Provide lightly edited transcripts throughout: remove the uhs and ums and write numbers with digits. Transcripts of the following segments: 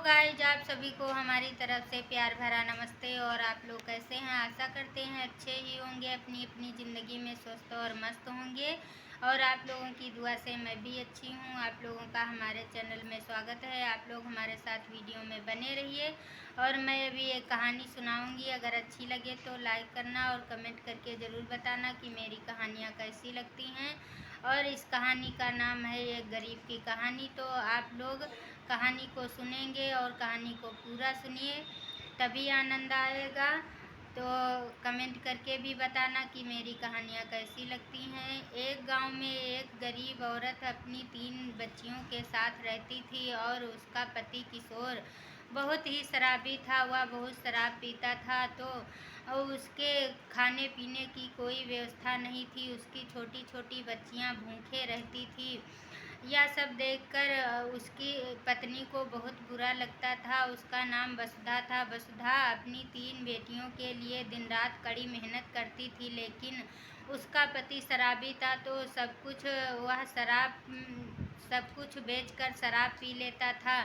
Guys आप सभी को हमारी तरफ से प्यार भरा नमस्ते। और आप लोग कैसे हैं? आशा करते हैं अच्छे ही होंगे, अपनी अपनी ज़िंदगी में स्वस्थ और मस्त होंगे। और आप लोगों की दुआ से मैं भी अच्छी हूँ। आप लोगों का हमारे चैनल में स्वागत है। आप लोग हमारे साथ वीडियो में बने रहिए। और मैं अभी एक कहानी सुनाऊंगी, अगर अच्छी लगे तो लाइक करना और कमेंट करके ज़रूर बताना कि मेरी कहानियाँ कैसी लगती हैं। और इस कहानी का नाम है एक गरीब की कहानी। तो आप लोग कहानी को सुनेंगे और कहानी को पूरा सुनिए, तभी आनंद आएगा। तो कमेंट करके भी बताना कि मेरी कहानियाँ कैसी लगती हैं। एक गांव में एक गरीब औरत अपनी 3 बच्चियों के साथ रहती थी और उसका पति किशोर बहुत ही शराबी था। वह बहुत शराब पीता था, तो और उसके खाने पीने की कोई व्यवस्था नहीं थी। उसकी छोटी छोटी बच्चियां भूखे रहती थी। यह सब देखकर उसकी पत्नी को बहुत बुरा लगता था। उसका नाम वसुधा था। वसुधा अपनी 3 बेटियों के लिए दिन रात कड़ी मेहनत करती थी, लेकिन उसका पति शराबी था, तो वह सब कुछ बेचकर शराब पी लेता था।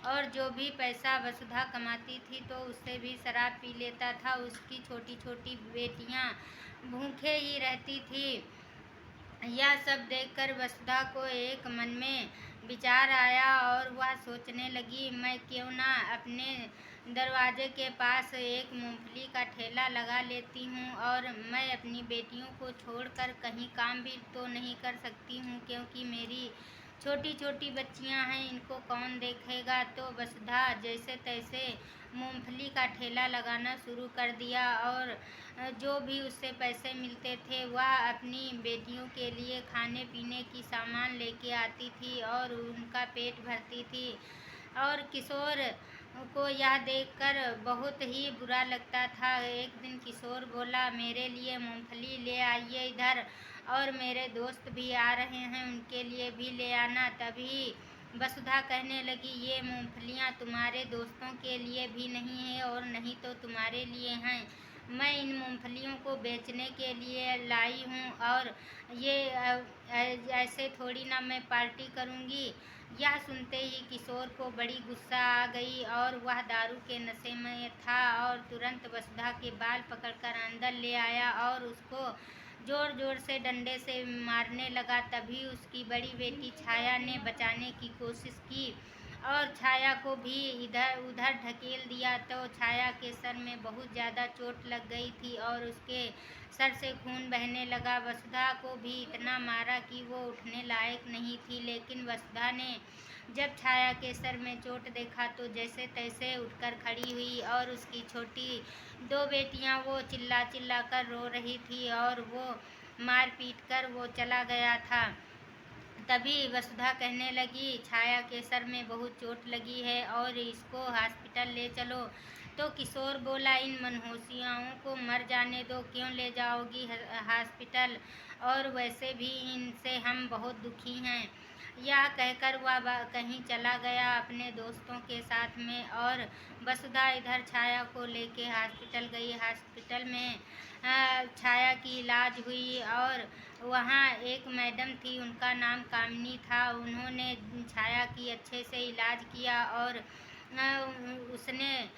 और जो भी पैसा वसुधा कमाती थी तो उससे भी शराब पी लेता था। उसकी छोटी छोटी बेटियां भूखे ही रहती थी। यह सब देखकर वसुधा को एक मन में विचार आया और वह सोचने लगी, मैं क्यों ना अपने दरवाजे के पास एक मूंगफली का ठेला लगा लेती हूँ। और मैं अपनी बेटियों को छोड़कर कहीं काम भी तो नहीं कर सकती हूँ, क्योंकि मेरी छोटी छोटी बच्चियाँ हैं, इनको कौन देखेगा। तो वसुधा जैसे तैसे मूंगफली का ठेला लगाना शुरू कर दिया। और जो भी उससे पैसे मिलते थे वह अपनी बेटियों के लिए खाने पीने की सामान लेके आती थी और उनका पेट भरती थी। और किशोर को यह देखकर बहुत ही बुरा लगता था। एक दिन किशोर बोला, मेरे लिए मूंगफली ले आइए इधर, और मेरे दोस्त भी आ रहे हैं, उनके लिए भी ले आना। तभी वसुधा कहने लगी, ये मूंगफलियाँ तुम्हारे दोस्तों के लिए भी नहीं है और नहीं तो तुम्हारे लिए हैं। मैं इन मूंगफलियों को बेचने के लिए लाई हूँ, और ये ऐसे थोड़ी ना मैं पार्टी करूँगी। यह सुनते ही किशोर को बड़ी गुस्सा आ गई और वह दारू के नशे में था और तुरंत वसुधा के बाल पकड़कर अंदर ले आया और उसको जोर जोर से डंडे से मारने लगा। तभी उसकी बड़ी बेटी छाया ने बचाने की कोशिश की और छाया को भी इधर उधर ढकेल दिया। तो छाया के सर में बहुत ज़्यादा चोट लग गई थी और उसके सर से खून बहने लगा। वसुधा को भी इतना मारा कि वो उठने लायक नहीं थी, लेकिन वसुधा ने जब छाया के सर में चोट देखा तो जैसे तैसे उठकर खड़ी हुई। और उसकी छोटी 2 बेटियां वो चिल्ला चिल्ला कर रो रही थी और वो मार पीट कर वो चला गया था। तभी वसुधा कहने लगी, छाया के सर में बहुत चोट लगी है और इसको हॉस्पिटल ले चलो। तो किशोर बोला, इन मनहूसियाओं को मर जाने दो, क्यों ले जाओगी हॉस्पिटल, और वैसे भी इनसे हम बहुत दुखी हैं। यह कहकर वह कहीं चला गया अपने दोस्तों के साथ में। और वसुधा इधर छाया को लेके हॉस्पिटल गई। हॉस्पिटल में छाया की इलाज हुई और वहाँ एक मैडम थी, उनका नाम कामिनी था। उन्होंने छाया की अच्छे से इलाज किया और उसने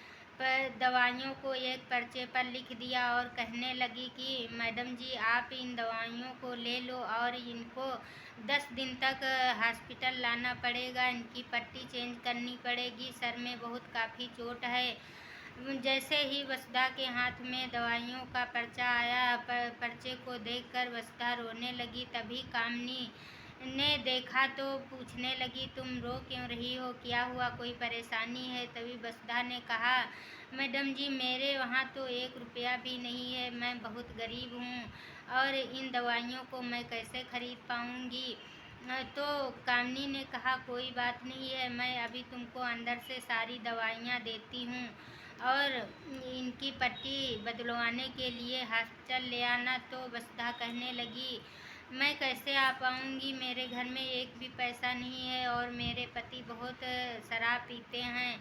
दवाइयों को एक पर्चे पर लिख दिया और कहने लगी कि मैडम जी, आप इन दवाइयों को ले लो और इनको 10 दिन तक हॉस्पिटल लाना पड़ेगा। इनकी पट्टी चेंज करनी पड़ेगी, सर में बहुत काफ़ी चोट है। जैसे ही वसुधा के हाथ में दवाइयों का पर्चा आया, पर्चे को देखकर वसुधा रोने लगी। तभी कामिनी ने देखा तो पूछने लगी, तुम रो क्यों रही हो, क्या हुआ, कोई परेशानी है? तभी वसुधा ने कहा, मैडम जी, मेरे वहाँ तो 1 रुपया भी नहीं है, मैं बहुत गरीब हूँ और इन दवाइयों को मैं कैसे खरीद पाऊँगी। तो कामिनी ने कहा, कोई बात नहीं है, मैं अभी तुमको अंदर से सारी दवाइयाँ देती हूँ और इनकी पट्टी बदलवाने के लिए हॉस्पिटल ले आना। तो वसुधा कहने लगी, मैं कैसे आ पाऊँगी, मेरे घर में एक भी पैसा नहीं है और मेरे पति बहुत शराब पीते हैं।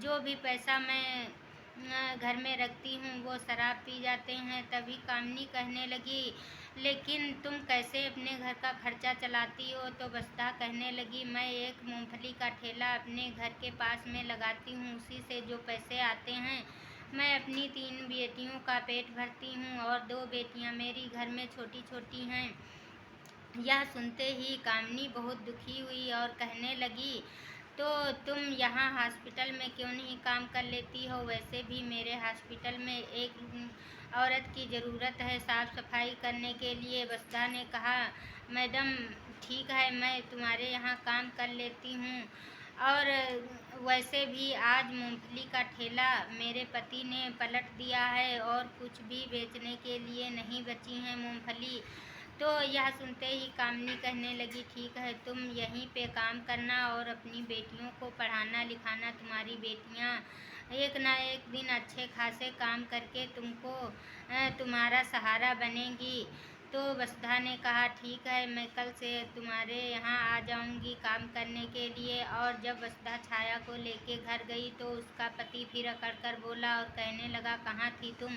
जो भी पैसा मैं घर में रखती हूँ वो शराब पी जाते हैं। तभी कामिनी कहने लगी, लेकिन तुम कैसे अपने घर का खर्चा चलाती हो? तो वसुधा कहने लगी, मैं एक मूँगफली का ठेला अपने घर के पास में लगाती हूँ, उसी से जो पैसे आते हैं मैं अपनी 3 बेटियों का पेट भरती हूँ और 2 बेटियाँ मेरी घर में छोटी-छोटी हैं। यह सुनते ही कामिनी बहुत दुखी हुई और कहने लगी, तो तुम यहाँ हॉस्पिटल में क्यों नहीं काम कर लेती हो? वैसे भी मेरे हॉस्पिटल में एक औरत की ज़रूरत है साफ़ सफाई करने के लिए। वसुधा ने कहा, मैडम ठीक है, मैं तुम्हारे यहाँ काम कर लेती हूँ, और वैसे भी आज मूँगफली का ठेला मेरे पति ने पलट दिया है और कुछ भी बेचने के लिए नहीं बची हैं मूँगफली। तो यह सुनते ही कामिनी कहने लगी, ठीक है, तुम यहीं पे काम करना और अपनी बेटियों को पढ़ाना लिखाना। तुम्हारी बेटियां एक ना एक दिन अच्छे खासे काम करके तुमको तुम्हारा सहारा बनेंगी। तो वसुधा ने कहा, ठीक है, मैं कल से तुम्हारे यहाँ आ जाऊंगी काम करने के लिए। और जब वसुधा छाया को लेके घर गई तो उसका पति फिर अकड़ कर बोला और कहने लगा, कहाँ थी तुम?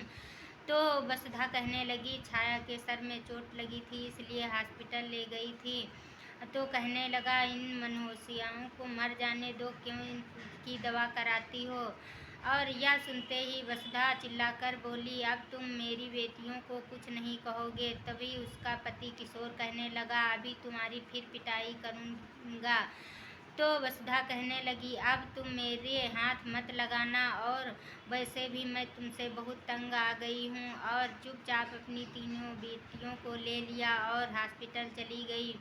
तो वसुधा कहने लगी, छाया के सर में चोट लगी थी इसलिए हॉस्पिटल ले गई थी। तो कहने लगा, इन मनहूसियाओं को मर जाने दो, क्यों इनकी दवा कराती हो? और यह सुनते ही वसुधा चिल्लाकर बोली, अब तुम मेरी बेटियों को कुछ नहीं कहोगे। तभी उसका पति किशोर कहने लगा, अभी तुम्हारी फिर पिटाई करूँगा। तो वसुधा कहने लगी, अब तुम मेरे हाथ मत लगाना, और वैसे भी मैं तुमसे बहुत तंग आ गई हूँ। और चुपचाप अपनी तीनों बेटियों को ले लिया और हॉस्पिटल चली गई।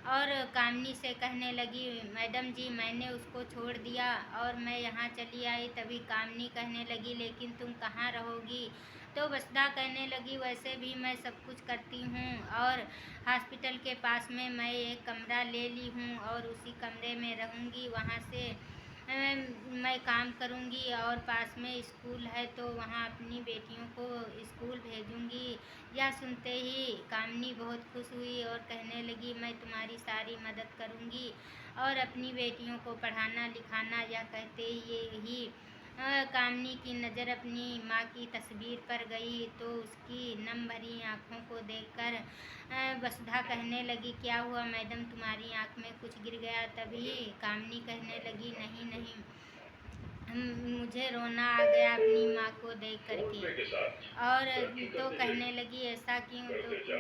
और कामिनी से कहने लगी, मैडम जी मैंने उसको छोड़ दिया और मैं यहाँ चली आई। तभी कामिनी कहने लगी, लेकिन तुम कहाँ रहोगी? तो वसुधा कहने लगी, वैसे भी मैं सब कुछ करती हूँ और हॉस्पिटल के पास में मैं एक कमरा ले ली हूँ और उसी कमरे में रहूँगी। वहाँ से मैं काम करूँगी और पास में स्कूल है तो वहाँ अपनी बेटियों को स्कूल भेजूँगी। यह सुनते ही कामिनी बहुत खुश हुई और कहने लगी, मैं तुम्हारी सारी मदद करूँगी और अपनी बेटियों को पढ़ाना लिखाना। यह कहते ही कामिनी की नज़र अपनी माँ की तस्वीर पर गई तो उसकी नम भरी आँखों को देखकर वसुधा कहने लगी, क्या हुआ मैडम, तुम्हारी आँख में कुछ गिर गया? तभी कामिनी कहने लगी, नहीं नहीं, मुझे रोना आ गया अपनी माँ को देख करके। और तो कहने लगी, ऐसा क्यों? तो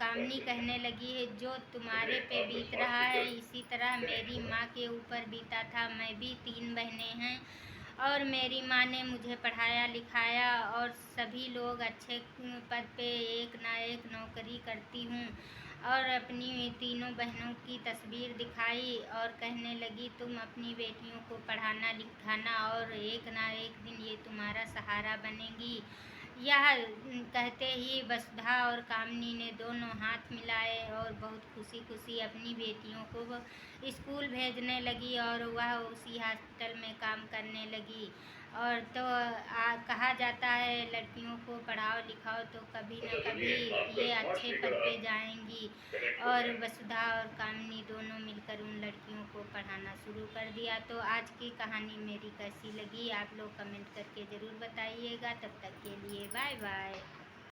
कामिनी कहने लगी है, जो तुम्हारे पे बीत रहा है इसी तरह मेरी माँ के ऊपर बीता था। मैं भी 3 बहनें हैं और मेरी माँ ने मुझे पढ़ाया लिखाया और सभी लोग अच्छे पद पे एक ना एक नौकरी करती हूँ। और अपनी तीनों बहनों की तस्वीर दिखाई और कहने लगी, तुम अपनी बेटियों को पढ़ाना लिखाना और एक ना एक दिन ये तुम्हारा सहारा बनेगी। यह कहते ही वसुधा और कामिनी ने दोनों हाथ मिलाए और बहुत खुशी खुशी अपनी बेटियों को स्कूल भेजने लगी और वह उसी हॉस्पिटल में काम करने लगी। और तो कहा जाता है, लड़कियों को पढ़ाओ लिखाओ तो कभी न कभी ये अच्छे पद पे जाएंगी। और वसुधा और कामिनी दोनों मिलकर उन लड़कियों को पढ़ाना शुरू कर दिया। तो आज की कहानी मेरी कैसी लगी आप लोग कमेंट करके ज़रूर बताइएगा। तब तक के लिए बाय बाय।